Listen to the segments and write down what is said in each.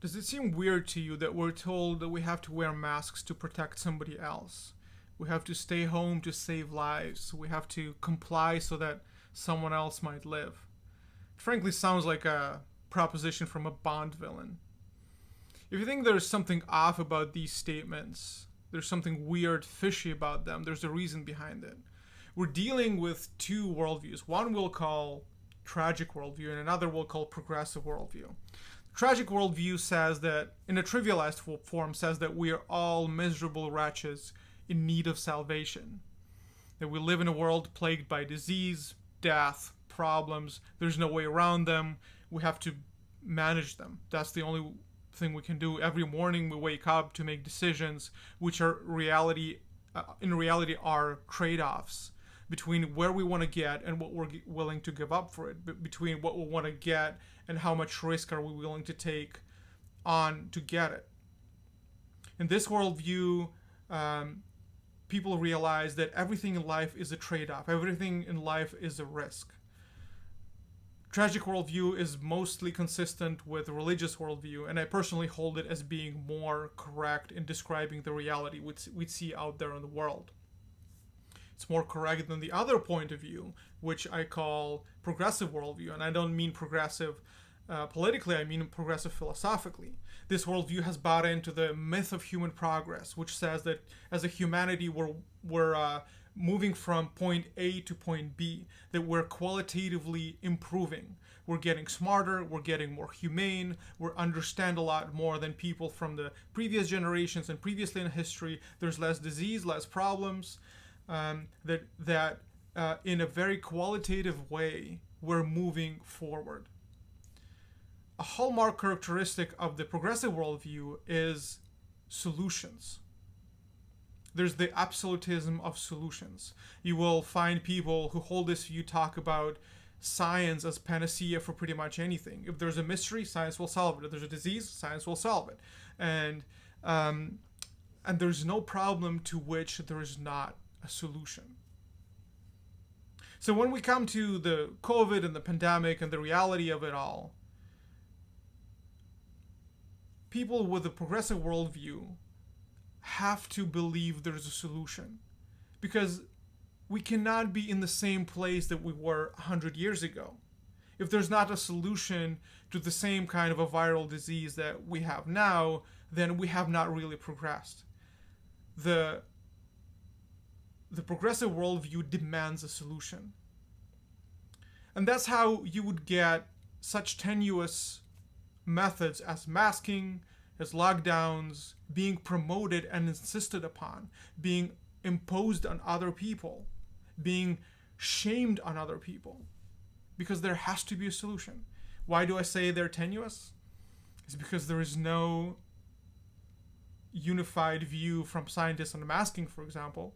Does it seem weird to you that we're told that we have to wear masks to protect somebody else? We have to stay home to save lives. We have to comply so that someone else might live. It frankly sounds like a proposition from a Bond villain. If you think there's something off about these statements, there's something weird, fishy about them, there's a reason behind it. We're dealing with two worldviews. One we'll call tragic worldview, and another we'll call progressive worldview. Tragic worldview says that, in a trivialized form, says that we are all miserable wretches in need of salvation. That we live in a world plagued by disease, death, problems. There's no way around them. We have to manage them. That's the only thing we can do. Every morning we wake up to make decisions, which are in reality are trade-offs between where we want to get and what we're willing to give up for it, between what we want to get and how much risk are we willing to take on to get it. In this worldview, people realize that everything in life is a trade-off. Everything in life is a risk. Tragic worldview is mostly consistent with religious worldview, and I personally hold it as being more correct in describing the reality we see out there in the world. It's more correct than the other point of view, which I call progressive worldview. And I don't mean progressive politically, I mean progressive philosophically. This worldview has bought into the myth of human progress, which says that as a humanity, we're moving from point A to point B, that we're qualitatively improving. We're getting smarter, we're getting more humane, we understand a lot more than people from the previous generations and previously in history. There's less disease, less problems. That in a very qualitative way, we're moving forward. A hallmark characteristic of the progressive worldview is solutions. There's the absolutism of solutions. You will find people who hold this view talk about science as panacea for pretty much anything. If there's a mystery, science will solve it. If there's a disease, science will solve it. And there's no problem to which there is not a solution. So when we come to the COVID and the pandemic and the reality of it all, people with a progressive worldview have to believe there's a solution, because we cannot be in the same place that we were 100 years ago. If there's not a solution to the same kind of a viral disease that we have now, then we have not really progressed. The progressive worldview demands a solution. And that's how you would get such tenuous methods as masking, as lockdowns, being promoted and insisted upon, being imposed on other people, being shamed on other people, because there has to be a solution. Why do I say they're tenuous? It's because there is no unified view from scientists on masking, for example.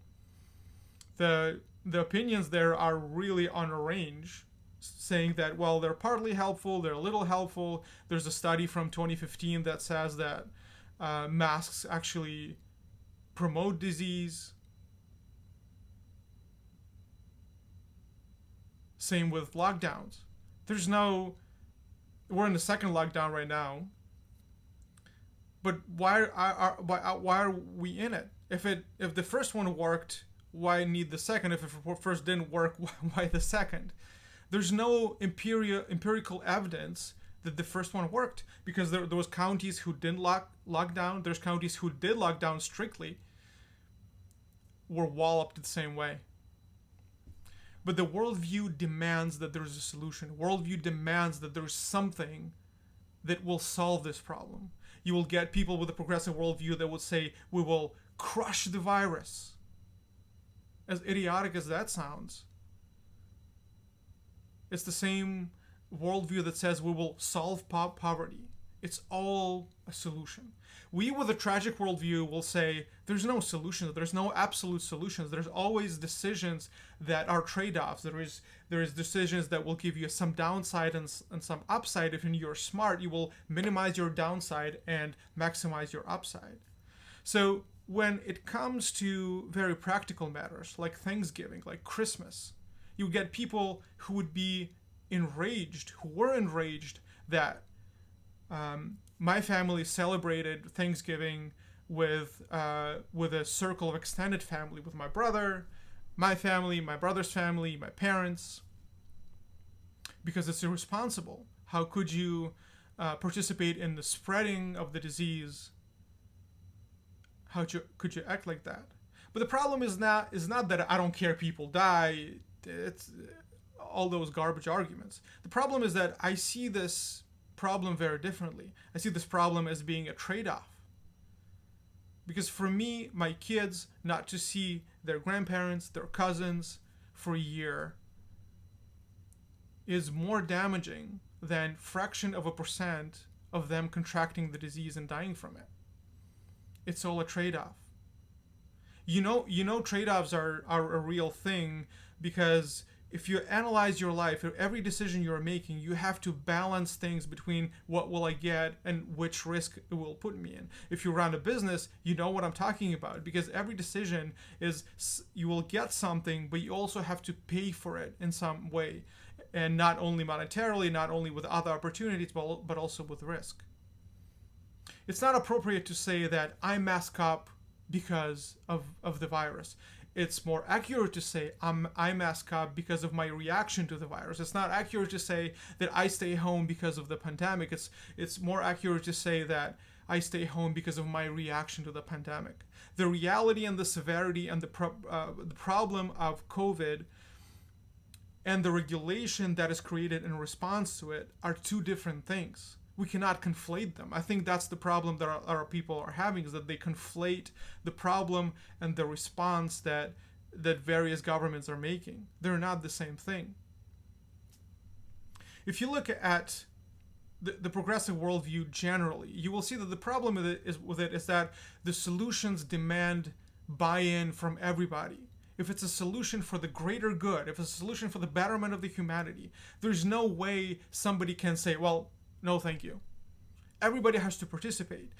The opinions there are really on a range, saying that, well, they're partly helpful, they're a little helpful. There's a study from 2015 that says that masks actually promote disease. Same with lockdowns. We're in the second lockdown right now, but why are we in it? If the first one worked, why need the second? If the first didn't work, why the second? There's no empirical evidence that the first one worked, because there was counties who didn't lock down. There's counties who did lock down strictly, were walloped the same way. But the worldview demands that there's a solution. Worldview demands that there's something that will solve this problem. You will get people with a progressive worldview that will say, we will crush the virus. As idiotic as that sounds, it's the same worldview that says we will solve poverty. It's all a solution. We, with a tragic worldview, will say there's no solution. There's no absolute solutions. There's always decisions that are trade-offs. There is decisions that will give you some downside and some upside. If you're smart, you will minimize your downside and maximize your upside. So when it comes to very practical matters like Thanksgiving, like Christmas, you get people who were enraged that My family celebrated Thanksgiving with a circle of extended family, with my brother, my family, my brother's family, my parents, because it's irresponsible. How could you participate in the spreading of the disease? Could you act like that? But the problem is not that I don't care people die. It's all those garbage arguments. The problem is that I see this problem very differently. I see this problem as being a trade-off. Because for me, my kids not to see their grandparents, their cousins for a year is more damaging than fraction of a percent of them contracting the disease and dying from it. It's all a trade-off. You know trade-offs are a real thing, because if you analyze your life, every decision you're making, you have to balance things between what will I get and which risk it will put me in. If you run a business, you know what I'm talking about, because every decision is you will get something, but you also have to pay for it in some way, and not only monetarily, not only with other opportunities, but also with risk. It's not appropriate to say that I mask up because of the virus. It's more accurate to say I mask up because of my reaction to the virus. It's not accurate to say that I stay home because of the pandemic. It's more accurate to say that I stay home because of my reaction to the pandemic. The reality and the severity and the problem of COVID and the regulation that is created in response to it are two different things. We cannot conflate them. I think that's the problem that our people are having, is that they conflate the problem and the response that various governments are making. They're not the same thing. If you look at the progressive worldview generally, you will see that the problem with it is that the solutions demand buy-in from everybody. If it's a solution for the greater good, if it's a solution for the betterment of the humanity, there's no way somebody can say, well, no, thank you. Everybody has to participate.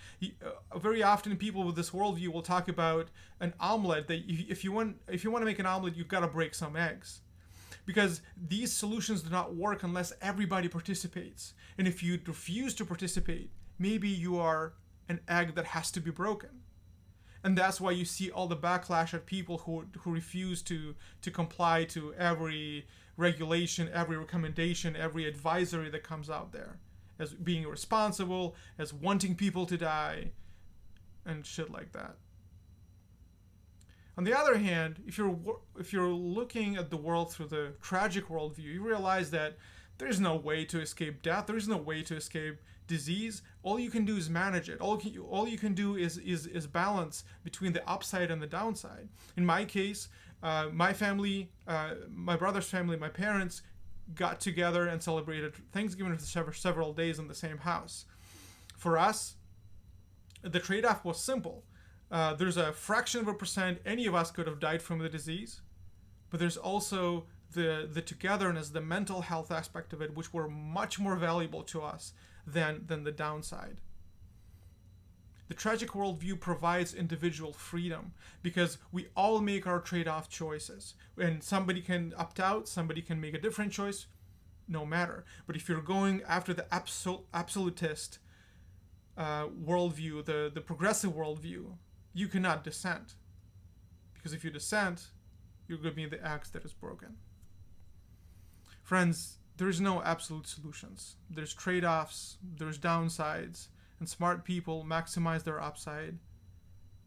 Very often, people with this worldview will talk about an omelet. That if you want to make an omelet, you've got to break some eggs, because these solutions do not work unless everybody participates. And if you refuse to participate, maybe you are an egg that has to be broken. And that's why you see all the backlash at people who refuse to comply to every regulation, every recommendation, every advisory that comes out there, as being irresponsible, as wanting people to die, and shit like that. On the other hand, if you're looking at the world through the tragic worldview, you realize that there's no way to escape death. There is no way to escape disease. All you can do is manage it. All you can do is balance between the upside and the downside. In my case, my family, my brother's family, my parents got together and celebrated Thanksgiving for several days in the same house. For us, the trade-off was simple. There's a fraction of a percent any of us could have died from the disease, but there's also the togetherness, the mental health aspect of it, which were much more valuable to us than the downside. The tragic worldview provides individual freedom, because we all make our trade-off choices. And somebody can opt out, somebody can make a different choice, no matter. But if you're going after the absolutist worldview, the progressive worldview, you cannot dissent. Because if you dissent, you're going to be the axe that is broken. Friends, there's no absolute solutions. There's trade-offs, there's downsides, and smart people maximize their upside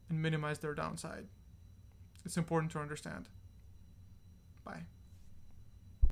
and minimize their downside. It's important to understand. Bye.